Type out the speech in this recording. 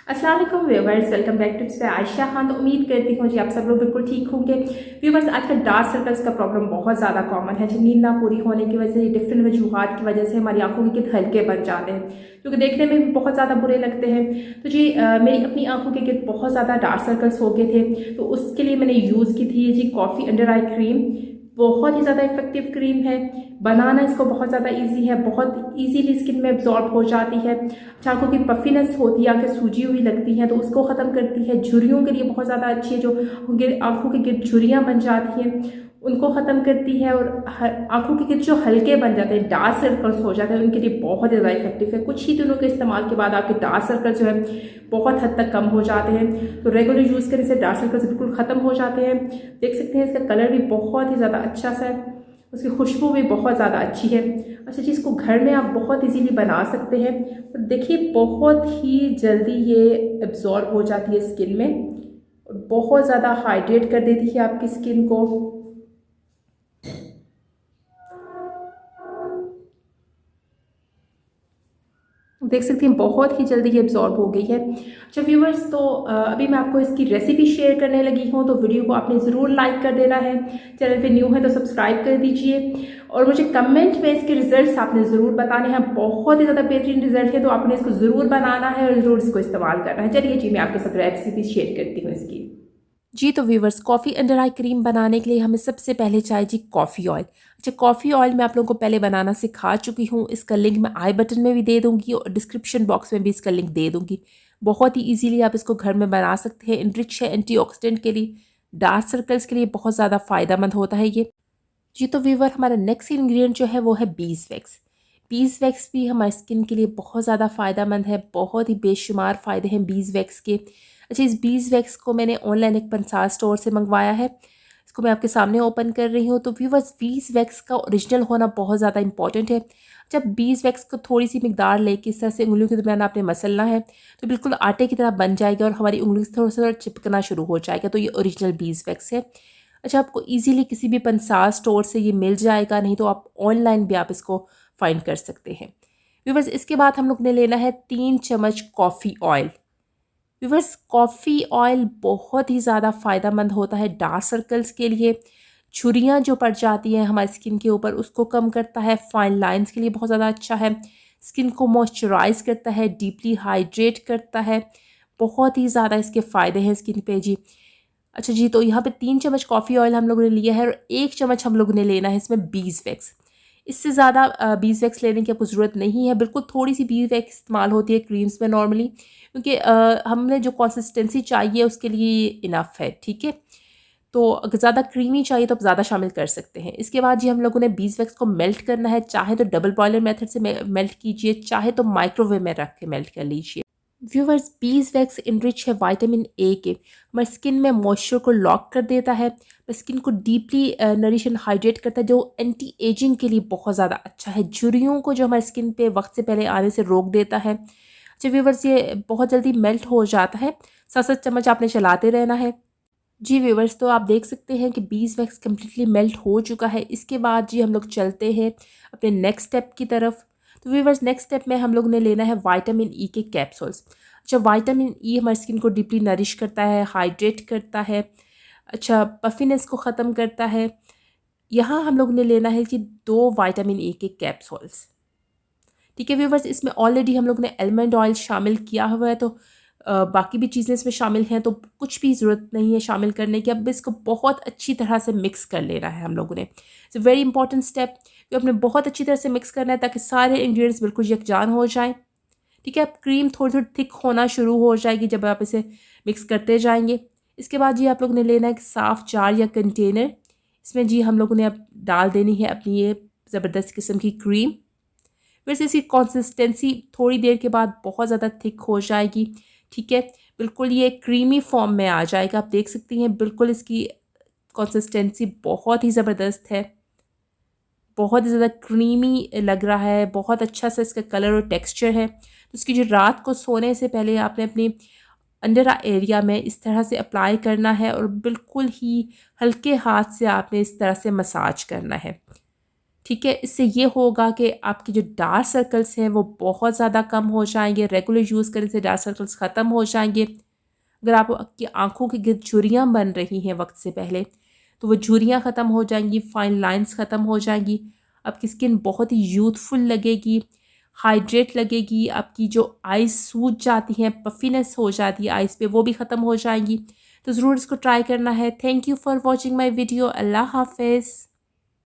अस्सलाम वालेकुम viewers, welcome back to से आयशा खान। तो उम्मीद करती हूँ जी आप सब लोग बिल्कुल ठीक होंगे। व्यूवर्स, आजकल डार्क सर्कल्स का प्रॉब्लम बहुत ज़्यादा कॉमन है। नींद ना पूरी होने की वजह से, डिफरेंट वजूहत की वजह से हमारी आंखों के गिर्द हल्के बन जाते हैं, जो कि देखने में भी बहुत ज़्यादा बुरे लगते हैं। तो जी मेरी अपनी आंखों के गिर्द बहुत ज़्यादा डार्क सर्कल्स हो गए थे, तो उसके लिए मैंने यूज़ की थी जी कॉफ़ी अंडर आई क्रीम। बहुत ही ज़्यादा इफेक्टिव क्रीम है। बनाना इसको बहुत ज़्यादा इजी है, बहुत इजीली स्किन में एब्जॉर्ब हो जाती है। आंखों की पफीनेस होती है, आंखें सूजी हुई लगती हैं, तो उसको ख़त्म करती है। झुर्रियों के लिए बहुत ज़्यादा अच्छी है, जो आंखों के गिर्द झुर्रियाँ बन जाती हैं उनको ख़त्म करती है। और आंखों के गिर्द जो हल्के बन जाते हैं, डार्क सर्कल्स हो जाते हैं, उनके लिए बहुत ज़्यादा इफेक्टिव है। कुछ ही दिनों के इस्तेमाल के बाद आपके डार्क सर्कल जो है बहुत हद तक कम हो जाते हैं। तो रेगुलर यूज़ करने से डार्क सर्कल्स बिल्कुल ख़त्म हो जाते हैं। देख सकते हैं इसका कलर भी बहुत ही ज़्यादा अच्छा सा है, उसकी खुशबू भी बहुत ज़्यादा अच्छी है। अच्छा जी, इसको घर में आप बहुत इजीली बना सकते हैं। और देखिए बहुत ही जल्दी ये एब्जॉर्ब हो जाती है स्किन में, और बहुत ज़्यादा हाइड्रेट कर देती है आपकी स्किन को। देख सकती हैं बहुत ही जल्दी ये एब्जॉर्ब हो गई है। अच्छा व्यूवर्स, तो अभी मैं आपको इसकी रेसिपी शेयर करने लगी हूँ, तो वीडियो को आपने ज़रूर लाइक कर देना है। चैनल पे न्यू है तो सब्सक्राइब कर दीजिए, और मुझे कमेंट में इसके रिजल्ट्स आपने ज़रूर बताने हैं। बहुत ही ज़्यादा बेहतरीन रिजल्ट है, तो आपने इसको ज़रूर बनाना है और ज़रूर इसको इस्तेमाल करना है। चलिए जी, मैं आपके साथ रेसिपी शेयर करती हूँ इसकी। जी तो viewers, coffee under eye cream बनाने के लिए हमें सबसे पहले चाहिए जी कॉफ़ी ऑयल। अच्छा, कॉफ़ी ऑयल मैं आप लोगों को पहले बनाना सिखा चुकी हूँ, इसका लिंक मैं आई बटन में भी दे दूँगी और डिस्क्रिप्शन बॉक्स में भी इसका लिंक दे दूँगी। बहुत ही ईजीली आप इसको घर में बना सकते हैं। इनरिच है एंटीऑक्सीडेंट के लिए, डार्क सर्कल्स के लिए बहुत ज़्यादा फ़ायदेमंद होता है ये। जी तो व्यूवर, हमारा नेक्स्ट इंग्रेडिएंट जो है वो है बीज वैक्स। बीज वैक्स भी हमारी स्किन के लिए बहुत ज़्यादा फ़ायदेमंद है, बहुत ही बेशुमार फ़ायदे हैं बीज वैक्स के। अच्छा, इस बीज वैक्स को मैंने ऑनलाइन एक पंसार स्टोर से मंगवाया है। इसको मैं आपके सामने ओपन कर रही हूँ। तो व्यूवर्स, बीज वैक्स का ओरिजिनल होना बहुत ज़्यादा इंपॉर्टेंट है। जब बीज वैक्स को थोड़ी सी मिकदार लेके इस तरह से उंगलियों के दरमियान आपने मसलना है, तो बिल्कुल आटे की तरह बन जाएगा और हमारी उंगली से थोड़ा सा चिपकना शुरू हो जाएगा। तो ये ओरिजिनल बीज वैक्स है। अच्छा, आपको इजीली किसी भी पंसार स्टोर से ये मिल जाएगा, नहीं तो आप ऑनलाइन भी आप इसको फाइंड कर सकते हैं। व्यूवर्स, इसके बाद हम लोग ने लेना है 3 चम्मच coffee oil. Viewers, coffee oil बहुत ही ज़्यादा फ़ायदेमंद होता है डार्क सर्कल्स के लिए। झुर्रियाँ जो पड़ जाती हैं हमारी स्किन के ऊपर, उसको कम करता है। फाइन लाइंस के लिए बहुत ज़्यादा अच्छा है। स्किन को मॉइस्चराइज करता है, डीपली हाइड्रेट करता है। बहुत ही ज़्यादा इसके फ़ायदे हैं स्किन पे जी। अच्छा जी, तो यहाँ पे 3 चम्मच कॉफ़ी ऑयल हम लोगों ने लिया है, और 1 चम्मच हम लोगों ने लेना है इसमें बीज वैक्स। इससे ज़्यादा बीज वैक्स लेने की आपको ज़रूरत नहीं है। बिल्कुल थोड़ी सी बीज वैक्स इस्तेमाल होती है क्रीम्स में नॉर्मली, क्योंकि हमने जो कंसिस्टेंसी चाहिए उसके लिए इनफ है, ठीक है। तो अगर ज़्यादा क्रीमी चाहिए तो आप ज़्यादा शामिल कर सकते हैं। इसके बाद जी हम लोगों ने बीज वैक्स को मेल्ट करना है। चाहे तो डबल बॉयलर मेथड से मेल्ट कीजिए, चाहे तो माइक्रोवेव में रख के मेल्ट कर लीजिए। व्यूवर्स, बीज वैक्स इनरिच है विटामिन ए के, हमारी स्किन में मॉइस्चर को लॉक कर देता है, स्किन को डीपली नरिश एंड हाइड्रेट करता है, जो एंटी एजिंग के लिए बहुत ज़्यादा अच्छा है। झुर्रियों को जो हमारी स्किन पे वक्त से पहले आने से रोक देता है। अच्छा व्यूवर्स, ये बहुत जल्दी मेल्ट हो जाता है। 7-7 चम्मच आपने चलाते रहना है। जी व्यूवर्स, तो आप देख सकते हैं कि बीज वैक्स कम्प्लीटली मेल्ट हो चुका है। इसके बाद जी हम लोग चलते हैं अपने नेक्स्ट स्टेप की तरफ। तो व्यूवर्स, नेक्स्ट स्टेप में हम लोग ने लेना है विटामिन ई के कैप्सूल्स। अच्छा, विटामिन ई हमारी स्किन को डीपली नरिश करता है, हाइड्रेट करता है। अच्छा, पफीनेस को ख़त्म करता है। यहाँ हम लोग ने लेना है कि 2 विटामिन ई के कैप्सूल्स। ठीक है व्यूवर्स, इसमें ऑलरेडी हम लोग ने आलमंड ऑयल शामिल किया हुआ है, तो बाकी भी चीज़ें इसमें शामिल हैं, तो कुछ भी ज़रूरत नहीं है शामिल करने की। अब इसको बहुत अच्छी तरह से मिक्स कर लेना है हम लोगों ने। It's a very important step, जो आपने बहुत अच्छी तरह से मिक्स करना है ताकि सारे इंग्रेडिएंट्स बिल्कुल यकजान हो जाएं। ठीक है, अब क्रीम थोड़ी थोड़ी थिक होना शुरू हो जाएगी जब आप इसे मिक्स करते जाएंगे। इसके बाद जी आप लोगों ने लेना है एक साफ़ जार या कंटेनर। इसमें जी हम लोगों ने अब डाल देनी है अपनी ये ज़बरदस्त किस्म की क्रीम। वैसे इसकी कंसिस्टेंसी थोड़ी देर के बाद बहुत ज़्यादा थिक हो जाएगी। ठीक है, बिल्कुल ये क्रीमी फॉर्म में आ जाएगा। आप देख सकती हैं बिल्कुल इसकी कंसिस्टेंसी बहुत ही ज़बरदस्त है, बहुत ही ज़्यादा क्रीमी लग रहा है। बहुत अच्छा सा इसका कलर और टेक्सचर है। तो इसकी जो रात को सोने से पहले आपने अपनी अंडर आई एरिया में इस तरह से अप्लाई करना है, और बिल्कुल ही हल्के हाथ से आपने इस तरह से मसाज करना है। ठीक है। इससे ये होगा कि आपके जो डार्क सर्कल्स हैं वो बहुत ज़्यादा कम हो जाएंगे। रेगुलर यूज़ करने से डार्क सर्कल्स ख़त्म हो जाएंगे। अगर आपकी आंखों के गिर्द झुर्रियाँ बन रही हैं वक्त से पहले, तो वो झुर्रियाँ ख़त्म हो जाएंगी, फाइन लाइंस ख़त्म हो जाएंगी। आपकी स्किन बहुत ही यूथफुल लगेगी, हाइड्रेट लगेगी। आपकी जो आइज़ सूज जाती हैं, पफीनेस हो जाती है आइज़ पे, वो भी ख़त्म हो जाएंगी। तो ज़रूर इसको ट्राई करना है। Thank you for watching my video. Allah हाफिज़।